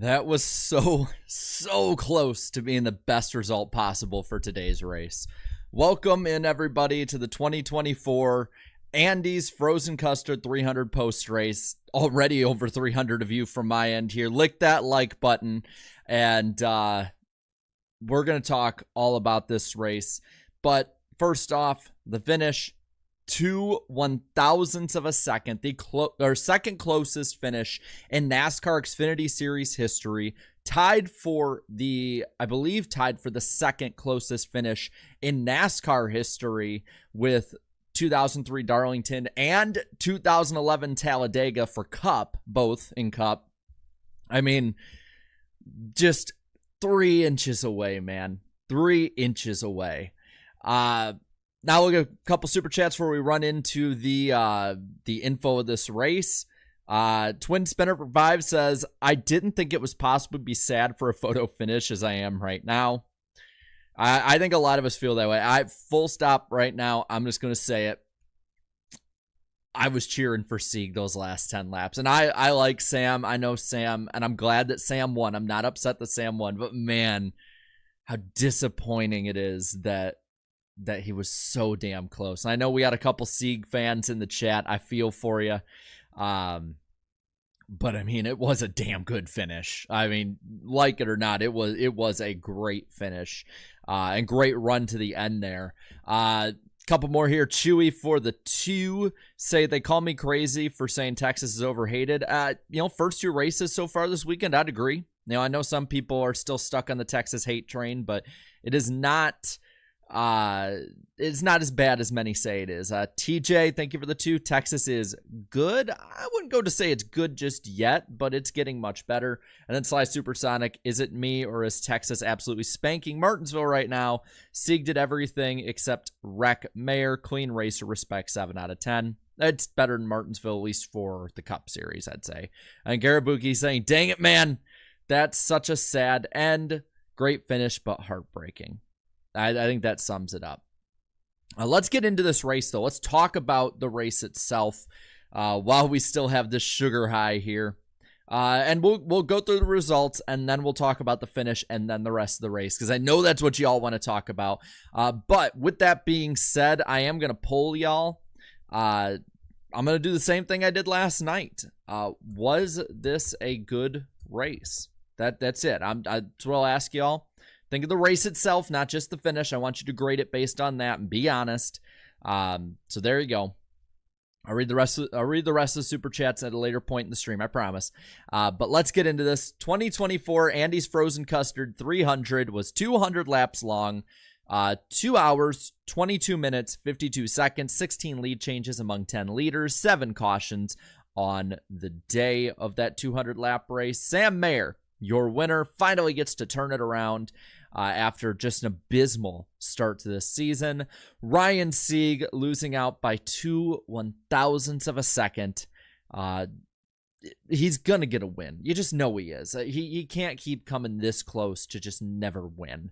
That was so close to being the best result possible for today's race. Welcome in, everybody, to the 2024 Andy's Frozen Custard 300 post race. Already over 300 of you from my end here. Lick that like button, and we're going to talk all about this race. But first off, the finish. 2/1000ths of a second, the second closest finish in NASCAR Xfinity Series history, tied for the second closest finish in NASCAR history with 2003 Darlington and 2011 Talladega for Cup, both in Cup. I mean, just 3 inches away, man. 3 inches away. Now we'll get a couple super chats before we run into the info of this race. Twin Spinner Revive says, I didn't think it was possible to be sad for a photo finish as I am right now. I think a lot of us feel that way. Full stop right now. I'm just going to say it. I was cheering for Sieg those last 10 laps. And I like Sam. I know Sam. And I'm glad that Sam won. I'm not upset that Sam won. But man, how disappointing it is that he was so damn close. And I know we had a couple Sieg fans in the chat. I feel for you. But I mean, it was a damn good finish. I mean, like it or not, it was a great finish. And great run to the end there. Couple more here. Chewy for the 2 say they call me crazy for saying Texas is overhated. First 2 races so far this weekend, I'd agree. I know some people are still stuck on the Texas hate train, but it is not it's not as bad as many say it is. TJ, thank you for the 2. Texas is good. I wouldn't go to say it's good just yet, but it's getting much better. And then Sly Supersonic, is it me or is Texas absolutely spanking Martinsville right now? Sieg did everything except wreck Mayer. Clean racer, respect, 7 out of 10. It's better than Martinsville, at least for the Cup Series, I'd say. And Garabuki saying, dang it, man. That's such a sad end. Great finish, but heartbreaking. I think that sums it up. Let's get into this race, though. Let's talk about the race itself while we still have this sugar high here. And we'll go through the results, and then we'll talk about the finish and then the rest of the race, because I know that's what y'all want to talk about. But with that being said, I am going to poll y'all. I'm going to do the same thing I did last night. Was this a good race? That's it. That's what I'll ask y'all. Think of the race itself, not just the finish. I want you to grade it based on that and be honest. So there you go. I'll read the rest of the super chats at a later point in the stream, I promise. But let's get into this. 2024 Andy's Frozen Custard 300 was 200 laps long, 2 hours, 22 minutes, 52 seconds, 16 lead changes among 10 leaders, 7 cautions on the day of that 200 lap race. Sam Mayer, your winner, finally gets to turn it around after just an abysmal start to this season. Ryan Sieg losing out by 2/1000ths of a second. He's going to get a win. You just know he is. He can't keep coming this close to just never win.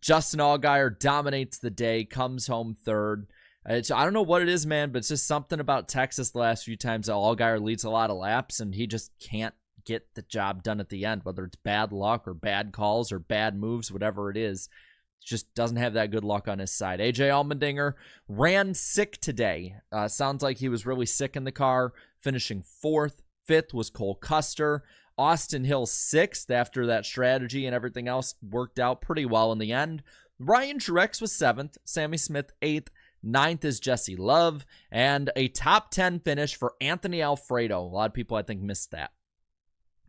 Justin Allgaier dominates the day, comes home third. I don't know what it is, man, but it's just something about Texas the last few times that Allgaier leads a lot of laps, and he just can't get the job done at the end, whether it's bad luck or bad calls or bad moves, whatever it is. Just doesn't have that good luck on his side. AJ Allmendinger ran sick today. Sounds like he was really sick in the car, finishing 4th. 5th was Cole Custer. Austin Hill 6th after that strategy and everything else worked out pretty well in the end. Ryan Truex was 7th. Sammy Smith 8th. 9th is Jesse Love. And a top 10 finish for Anthony Alfredo. A lot of people, I think, missed that.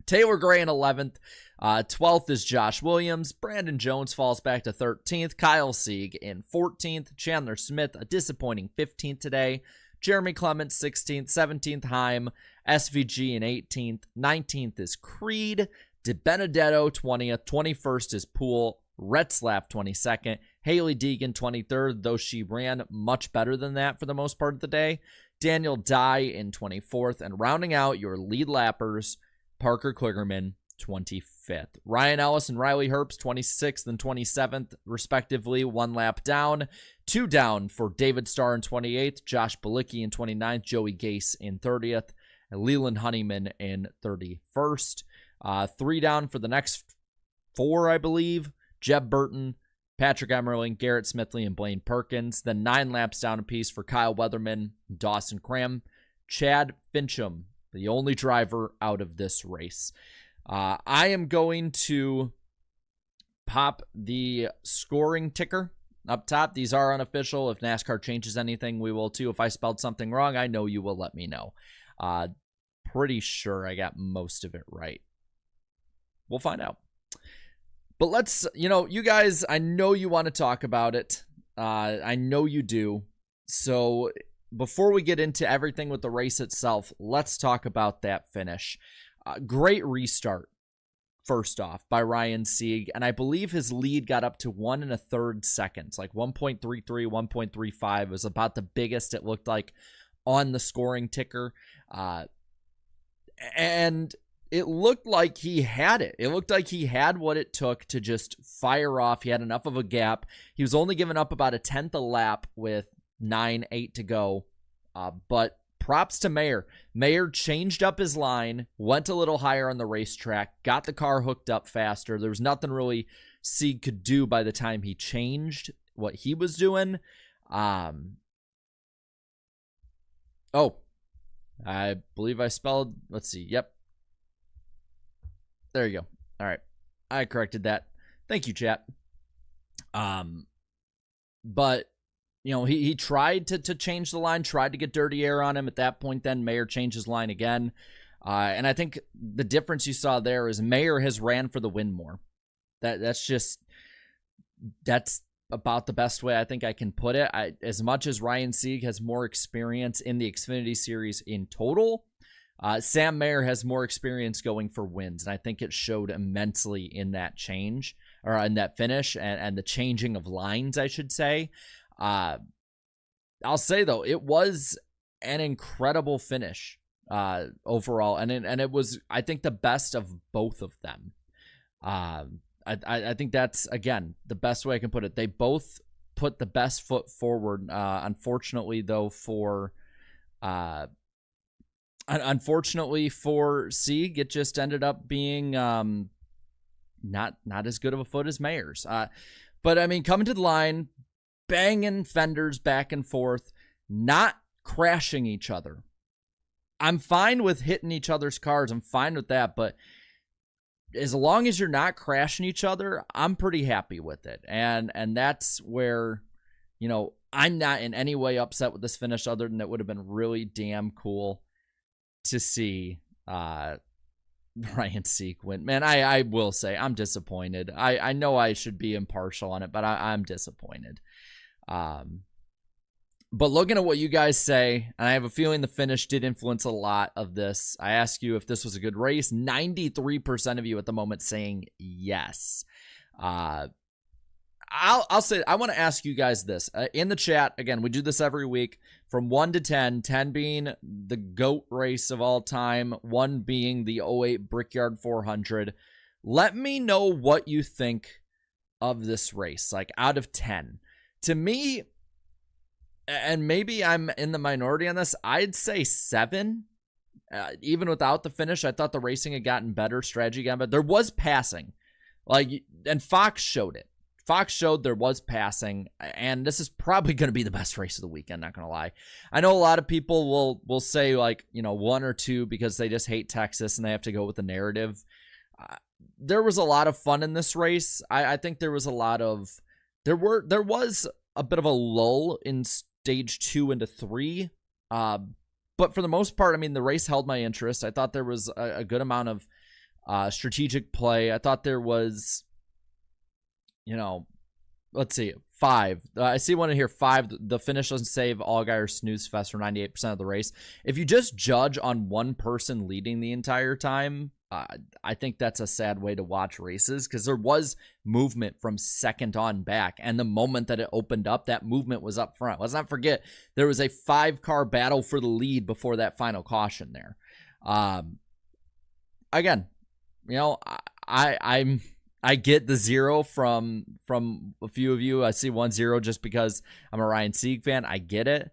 Taylor Gray in 11th. 12th is Josh Williams. Brandon Jones falls back to 13th. Kyle Sieg in 14th. Chandler Smith, a disappointing 15th today. Jeremy Clements, 16th. 17th, Heim. SVG in 18th. 19th is Creed. DiBenedetto, 20th. 21st is Poole. Retzlaff, 22nd. Haley Deegan, 23rd, though she ran much better than that for the most part of the day. Daniel Dye in 24th. And rounding out your lead lappers, Parker Kligerman, 25th. Ryan Ellis and Riley Herbst, 26th and 27th, respectively, 1 lap down. 2 down for David Starr in 28th, Josh Balicki in 29th, Joey Gase in 30th, and Leland Honeyman in 31st. 3 down for the next 4, I believe. Jeb Burton, Patrick Emmerling, Garrett Smithley, and Blaine Perkins. Then 9 laps down apiece for Kyle Weatherman, Dawson Cram, Chad Fincham, the only driver out of this race. I am going to pop the scoring ticker up top. These are unofficial. If NASCAR changes anything, we will too. If I spelled something wrong, I know you will let me know. Pretty sure I got most of it right. We'll find out. But let's, you guys, I know you want to talk about it. I know you do. So before we get into everything with the race itself, let's talk about that finish. Great restart, first off, by Ryan Sieg. And I believe his lead got up to 1 1/3 seconds, like 1.33, 1.35 was about the biggest it looked like on the scoring ticker. And it looked like he had it. It looked like he had what it took to just fire off. He had enough of a gap. He was only giving up about 1/10 a lap with 9-8 to go. But props to Mayer. Mayer changed up his line, went a little higher on the racetrack, got the car hooked up faster. There was nothing really Sieg could do by the time he changed what he was doing. Oh, I believe I spelled, let's see, yep. There you go. All right. I corrected that. Thank you, chat. But he tried to change the line, tried to get dirty air on him. At that point, then Mayer changed his line again. And I think the difference you saw there is Mayer has ran for the win more. That's about the best way I think I can put it. As much as Ryan Sieg has more experience in the Xfinity Series in total, Sam Mayer has more experience going for wins. And I think it showed immensely in that change, or in that finish, and the changing of lines, I should say. I'll say though, it was an incredible finish overall, and it was, I think, the best of both of them. I think that's, again, the best way I can put it. They both put the best foot forward. Unfortunately for Sieg, it just ended up being not as good of a foot as Mayer's. But I mean, coming to the line, banging fenders back and forth, not crashing each other. I'm fine with hitting each other's cars. I'm fine with that. But as long as you're not crashing each other, I'm pretty happy with it. And that's where, I'm not in any way upset with this finish, other than it would have been really damn cool to see Ryan Sieg win. Man, I will say I'm disappointed. I know I should be impartial on it, but I'm disappointed. But looking at what you guys say, and I have a feeling the finish did influence a lot of this. I ask you if this was a good race. 93% of you at the moment saying yes. I'll say, I want to ask you guys this in the chat. Again, we do this every week from 1 to 10, 10 being the GOAT race of all time, 1 being the 08 Brickyard 400. Let me know what you think of this race, like out of 10. To me, and maybe I'm in the minority on this, I'd say 7. Even without the finish, I thought the racing had gotten better, strategy got better. There was passing, and Fox showed it. Fox showed there was passing, and this is probably going to be the best race of the weekend, not going to lie. I know a lot of people will say 1 or 2 because they just hate Texas and they have to go with the narrative. There was a lot of fun in this race. I think there was a lot of, there was a bit of a lull in stage 2 into 3. But for the most part, I mean, the race held my interest. I thought there was a good amount of strategic play. I thought there was, let's see, 5. I see one in here, 5. The finish doesn't save Allgaier snooze fest for 98% of the race. If you just judge on one person leading the entire time, I think that's a sad way to watch races, because there was movement from second on back, and the moment that it opened up, that movement was up front. Let's not forget there was a 5-car battle for the lead before that final caution there. Again, I get the 0 from a few of you. I see 1-0 just because I'm a Ryan Sieg fan. I get it.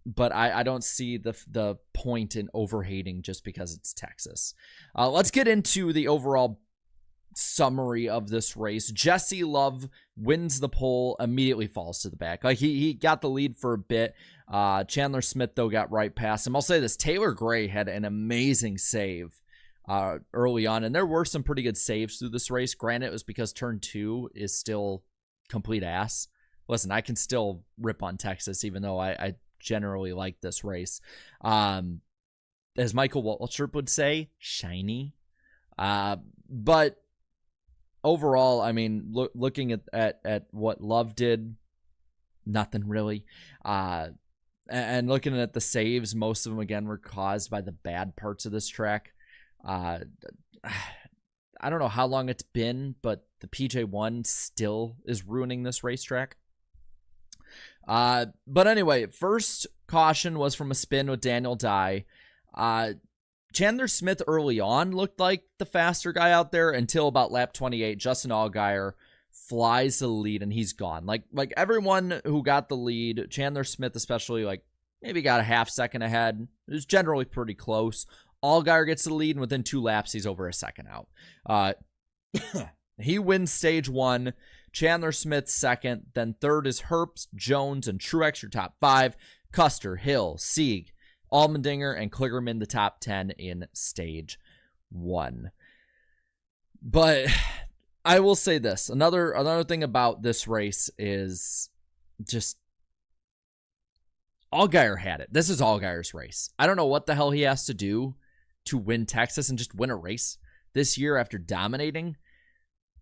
but I don't see the point in overhating just because it's Texas. Let's get into the overall summary of this race. Jesse Love wins the pole, immediately falls to the back. Like he got the lead for a bit. Chandler Smith, though, got right past him. I'll say this, Taylor Gray had an amazing save early on, and there were some pretty good saves through this race. Granted, it was because turn 2 is still complete ass. Listen, I can still rip on Texas, even though I generally like this race. As Michael Waltrip would say, shiny. But overall, I mean, looking at what Love did, nothing really. And looking at the saves, most of them, again, were caused by the bad parts of this track. I don't know how long it's been, but the PJ1 still is ruining this racetrack. But anyway, first caution was from a spin with Daniel Dye. Chandler Smith early on looked like the faster guy out there until about lap 28. Justin Allgaier flies the lead and he's gone. Like everyone who got the lead, Chandler Smith especially, like maybe got a half second ahead. It was generally pretty close. Allgaier gets the lead, and within 2 laps, he's over a second out. He wins stage 1. Chandler Smith second. Then third is Herbst, Jones, and Truex, your top 5. Custer, Hill, Sieg, Allmendinger, and Kligerman, the top 10 in stage 1. But I will say this. Another thing about this race is just Allgaier had it. This is Allgaier's race. I don't know what the hell he has to do to win Texas and just win a race this year after dominating.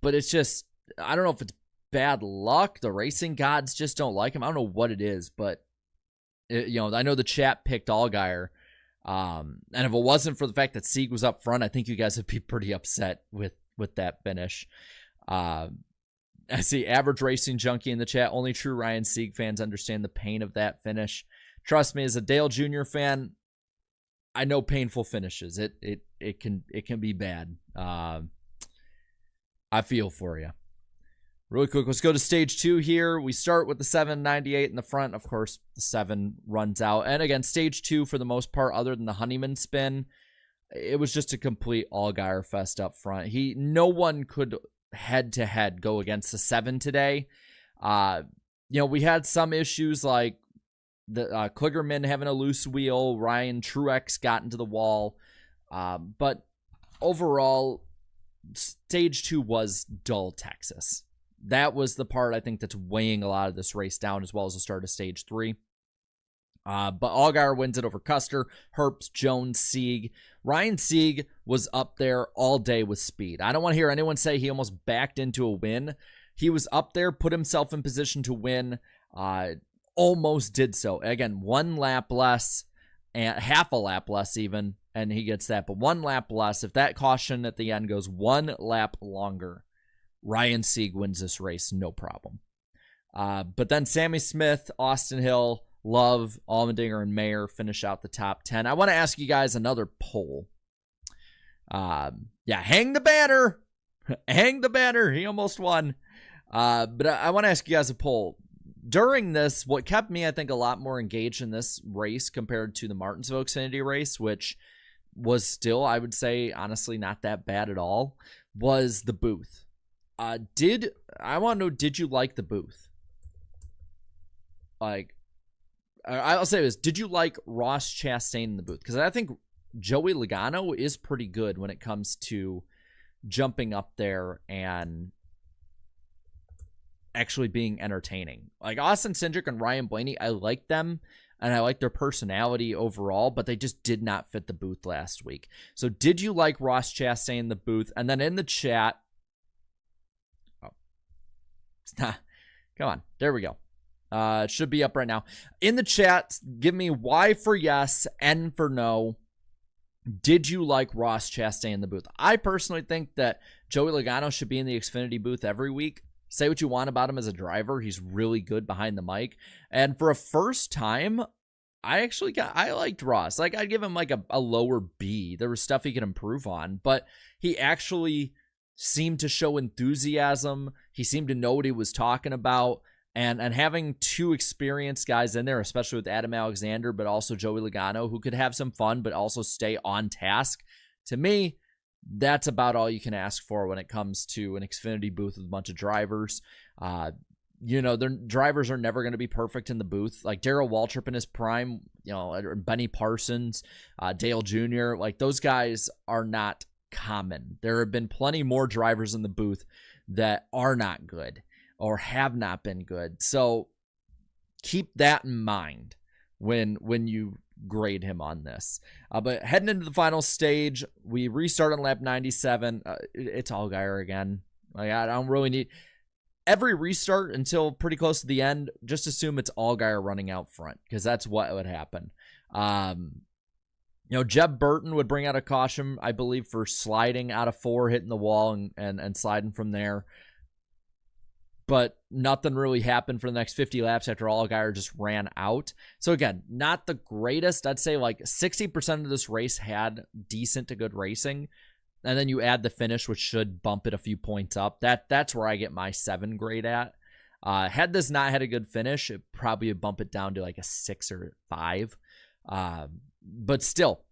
But it's just, I don't know if it's bad luck. The racing gods just don't like him. I don't know what it is, but I know the chat picked Allgaier. And if it wasn't for the fact that Sieg was up front, I think you guys would be pretty upset with that finish. I see Average Racing Junkie in the chat. Only true Ryan Sieg fans understand the pain of that finish. Trust me, as a Dale Jr. fan, I know painful finishes. It can be bad. I feel for you. Really quick, let's go to stage 2 here. We start with the 798 in the front. Of course, the 7 runs out. And again, stage 2, for the most part, other than the Honeyman spin, it was just a complete Allgaier fest up front. No one could head-to-head go against the 7 today. We had some issues like the Kligerman having a loose wheel. Ryan Truex got into the wall. But overall, stage 2 was dull Texas. That was the part I think that's weighing a lot of this race down, as well as the start of stage 3. But Allgaier wins it over Custer, Herbst, Jones, Sieg. Ryan Sieg was up there all day with speed. I don't want to hear anyone say he almost backed into a win. He was up there, put himself in position to win, almost did so. Again, 1 lap less, and half a lap less even, and he gets that. But 1 lap less, if that caution at the end goes 1 lap longer, Ryan Sieg wins this race, no problem. But then Sammy Smith, Austin Hill, Love, Allmendinger, and Mayer finish out the top 10. I want to ask you guys another poll. Hang the banner. Hang the banner. He almost won. But I want to ask you guys a poll. During this, what kept me, I think, a lot more engaged in this race compared to the Martinsville Xfinity race, which was still, I would say, honestly, not that bad at all, was the booth. I want to know, did you like the booth? Like, I'll say this. Did you like Ross Chastain in the booth? Because I think Joey Logano is pretty good when it comes to jumping up there and actually being entertaining. Like Austin Cindric and Ryan Blaney, I like them, and I like their personality overall, but they just did not fit the booth last week. So did you like Ross Chastain in the booth? And then in the chat, come on, there we go. It should be up right now. In the chat, give me Y for yes, N for no. Did you like Ross Chastain in the booth? I personally think that Joey Logano should be in the Xfinity booth every week. Say what you want about him as a driver. He's really good behind the mic. And for a first time, I liked Ross. Like, I'd give him like a lower B. There was stuff he could improve on, but he actually seemed to show enthusiasm. He seemed to know what he was talking about. And having two experienced guys in there, especially with Adam Alexander, but also Joey Logano, who could have some fun, but also stay on task. To me, that's about all you can ask for when it comes to an Xfinity booth with a bunch of drivers. Their drivers are never going to be perfect in the booth. Like Darrell Waltrip in his prime, Benny Parsons, Dale Jr., like those guys are not common. There have been plenty more drivers in the booth that are not good or have not been good. So keep that in mind when you grade him on this. But heading into the final stage, we restart on lap 97. It's Allgaier again. Like I don't really need every restart until pretty close to the end. Just assume it's Allgaier running out front because that's what would happen. Jeb Burton would bring out a caution, I believe, for sliding out of 4, hitting the wall and sliding from there. But nothing really happened for the next 50 laps after Allgaier just ran out. So again, not the greatest. I'd say like 60% of this race had decent to good racing. And then you add the finish, which should bump it a few points up. That's where I get my 7 grade at. Had this not had a good finish, it probably would bump it down to like a 6 or 5. But still,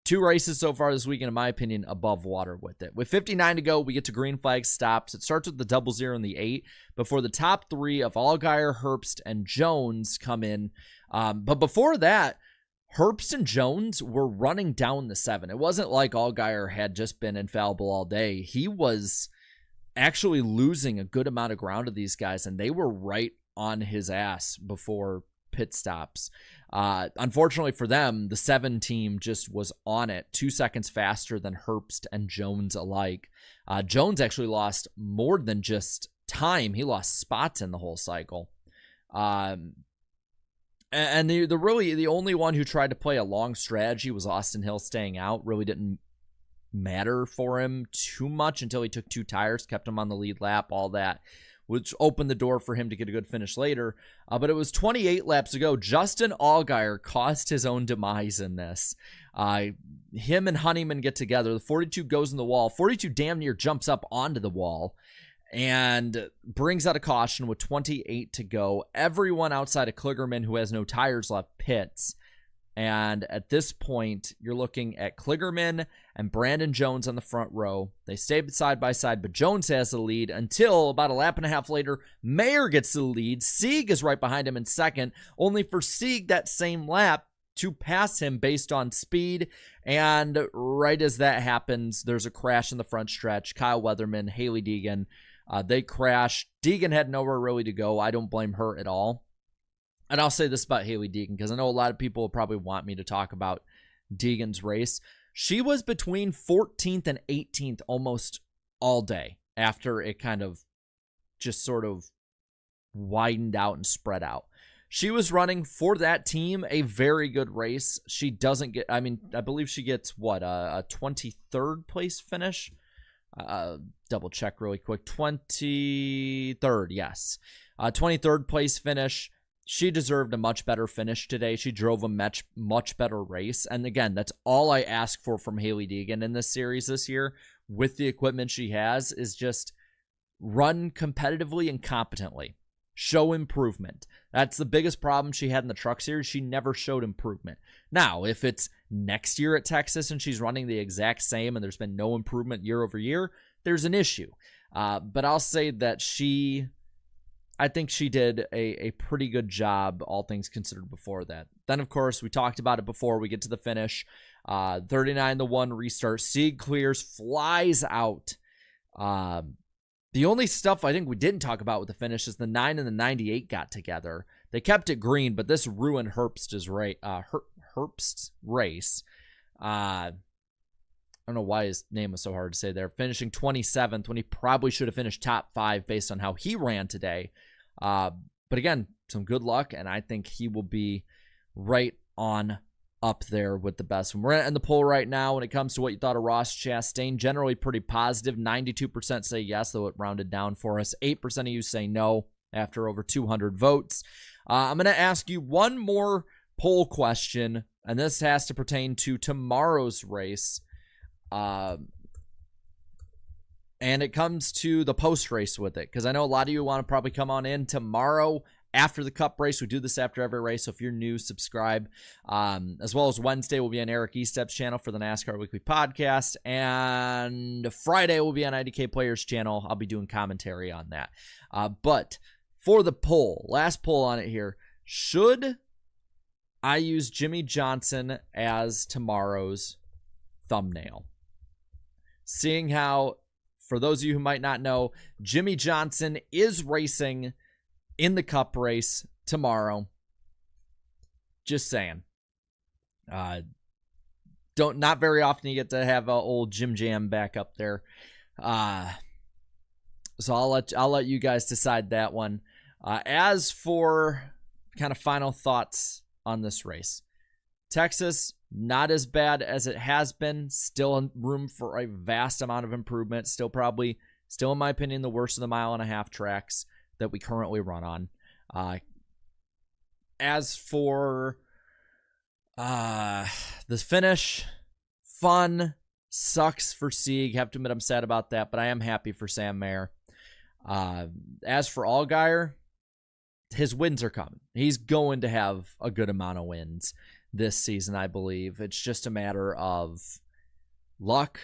2 races so far this weekend, in my opinion, above water with it. With 59 to go, we get to green flag stops. It starts with the 00 and the 8 before the top 3 of Allgaier, Herbst, and Jones come in. But before that, Herbst and Jones were running down the 7. It wasn't like Allgaier had just been infallible all day. He was actually losing a good amount of ground to these guys, and they were right on his ass before pit stops. Unfortunately for them, the 7 team just was on it 2 seconds faster than Herbst and Jones alike. Jones actually lost more than just time. He lost spots in the whole cycle. And the only one who tried to play a long strategy was Austin Hill staying out. Really didn't matter for him too much until he took 2 tires, kept him on the lead lap, all that, which opened the door for him to get a good finish later. But it was 28 laps ago. Justin Allgaier caused his own demise in this. Him and Honeyman get together. The 42 goes in the wall. 42 damn near jumps up onto the wall and brings out a caution with 28 to go. Everyone outside of Kligerman, who has no tires left, pits. And at this point, you're looking at Kligerman and Brandon Jones on the front row. They stay side by side, but Jones has the lead until about a lap and a half later, Mayer gets the lead. Sieg is right behind him in second, only for Sieg that same lap to pass him based on speed. And right as that happens, there's a crash in the front stretch. Kyle Weatherman, Haley Deegan, they crash. Deegan had nowhere really to go. I don't blame her at all. And I'll say this about Haley Deegan, because I know a lot of people will probably want me to talk about Deegan's race. She was between 14th and 18th almost all day after it kind of just sort of widened out and spread out. She was running for that team a very good race. She doesn't get, I believe she gets what, a 23rd place finish? Double check really quick. 23rd, yes. 23rd place finish. She deserved a much better finish today. She drove a much better race. And again, that's all I ask for from Haley Deegan in this series this year with the equipment she has, is just run competitively and competently. Show improvement. That's the biggest problem she had in the Truck Series. She never showed improvement. Now, if it's next year at Texas and she's running the exact same and there's been no improvement year over year, there's an issue. But I'll say that I think she did a pretty good job, all things considered, before that. Then, of course, we talked about it before we get to the finish. 39-1 restart. Sieg clears, flies out. The only stuff I think we didn't talk about with the finish is the 9 and the 98 got together. They kept it green, but this ruined Herbst's race. I don't know why his name was so hard to say there. Finishing 27th when he probably should have finished top 5 based on how he ran today. But again, some good luck, and I think he will be right on up there with the best. We're in the poll right now when it comes to what you thought of Ross Chastain. Generally pretty positive. 92% say yes, though it rounded down for us. 8% of you say no after over 200 votes. I'm going to ask you one more poll question, and this has to pertain to tomorrow's race. And it comes to the post race with it, because I know a lot of you want to probably come on in tomorrow after the Cup race. We do this after every race, so if you're new, subscribe. As well as Wednesday will be on Eric Estep's channel for the NASCAR Weekly Podcast, and Friday will be on IDK Players channel. I'll be doing commentary on that. But for the poll, last poll on it here, should I use Jimmie Johnson as tomorrow's thumbnail? Seeing how, for those of you who might not know, Jimmie Johnson is racing in the Cup race tomorrow. Just saying. Not very often you get to have old Jim Jam back up there. So I'll let you guys decide that one. As for kind of final thoughts on this race, Texas, not as bad as it has been. Still room for a vast amount of improvement. Still in my opinion, the worst of the 1.5 mile tracks that we currently run on. As for the finish, fun, sucks for Sieg. Have to admit I'm sad about that, but I am happy for Sam Mayer. As for Allgaier, his wins are coming. He's going to have a good amount of wins this season, I believe. It's just a matter of luck,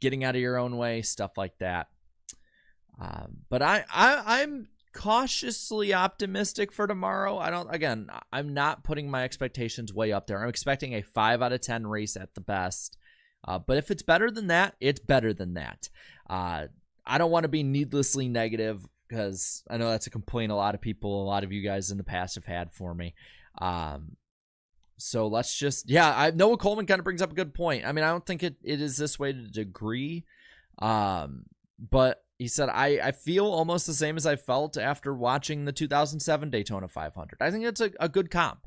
getting out of your own way, stuff like that. But I'm cautiously optimistic for tomorrow. I'm not putting my expectations way up there. I'm expecting a 5 out of 10 race at the best. But if it's better than that, it's better than that. I don't want to be needlessly negative, because I know that's a complaint a lot of you guys in the past have had for me. So let's just, Noah Coleman kind of brings up a good point. I mean, I don't think it is this way to a degree. But he said, I feel almost the same as I felt after watching the 2007 Daytona 500. I think it's a good comp.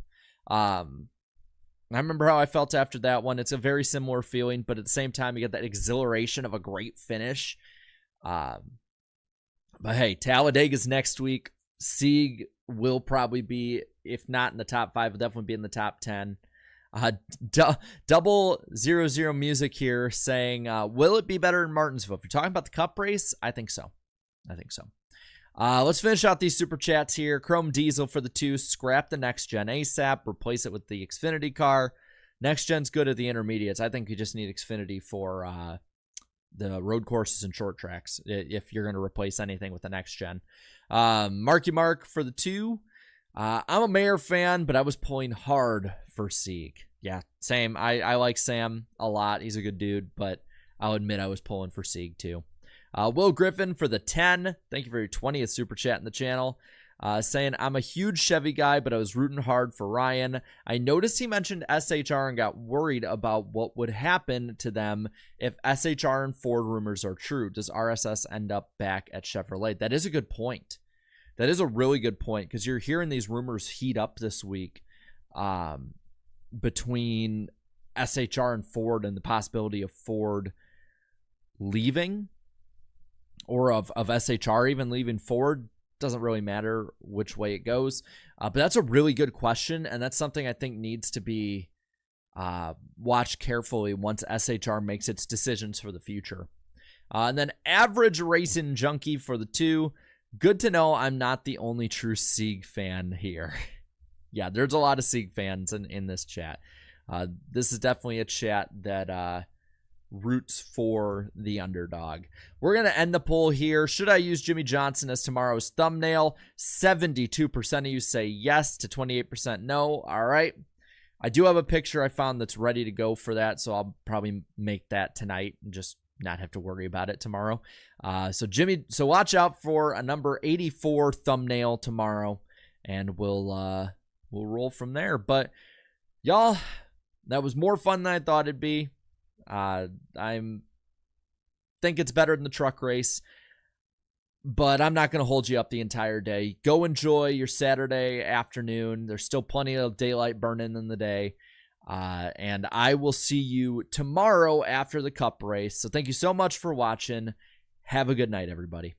I remember how I felt after that one. It's a very similar feeling, but at the same time, you get that exhilaration of a great finish. But hey, Talladega's next week. Sieg will probably be, if not in the top 5, will definitely be in the top 10. Double 00 music here saying, will it be better in Martinsville? If you're talking about the Cup race, I think so. Let's finish out these super chats here. Chrome Diesel for the 2. Scrap the next gen ASAP. Replace it with the Xfinity car. Next gen's good at the intermediates. I think you just need Xfinity for the road courses and short tracks if you're going to replace anything with the next gen. Marky Mark for the 2. I'm a Mayer fan, but I was pulling hard for Sieg. Yeah, same. I like Sam a lot. He's a good dude, but I'll admit I was pulling for Sieg too. Will Griffin for the 10. Thank you for your 20th super chat in the channel. Saying, I'm a huge Chevy guy, but I was rooting hard for Ryan. I noticed he mentioned SHR and got worried about what would happen to them if SHR and Ford rumors are true. Does RSS end up back at Chevrolet? That is a good point. That is a really good point, because you're hearing these rumors heat up this week between SHR and Ford, and the possibility of Ford leaving, or of SHR even leaving Ford. Doesn't really matter which way it goes. But that's a really good question, and that's something I think needs to be watched carefully once SHR makes its decisions for the future. And then Average Racing Junkie for the 2. Good to know I'm not the only true Sieg fan here. Yeah, there's a lot of Sieg fans in this chat. This is definitely a chat that roots for the underdog. We're going to end the poll here. Should I use Jimmie Johnson as tomorrow's thumbnail? 72% of you say yes to 28% no. All right. I do have a picture I found that's ready to go for that, so I'll probably make that tonight and just not have to worry about it tomorrow. So watch out for a number 84 thumbnail tomorrow, and we'll roll from there. But y'all, that was more fun than I thought it'd be. I think it's better than the truck race, but I'm not going to hold you up the entire day. Go enjoy your Saturday afternoon. There's still plenty of daylight burning in the day. And I will see you tomorrow after the Cup race. So thank you so much for watching. Have a good night, everybody.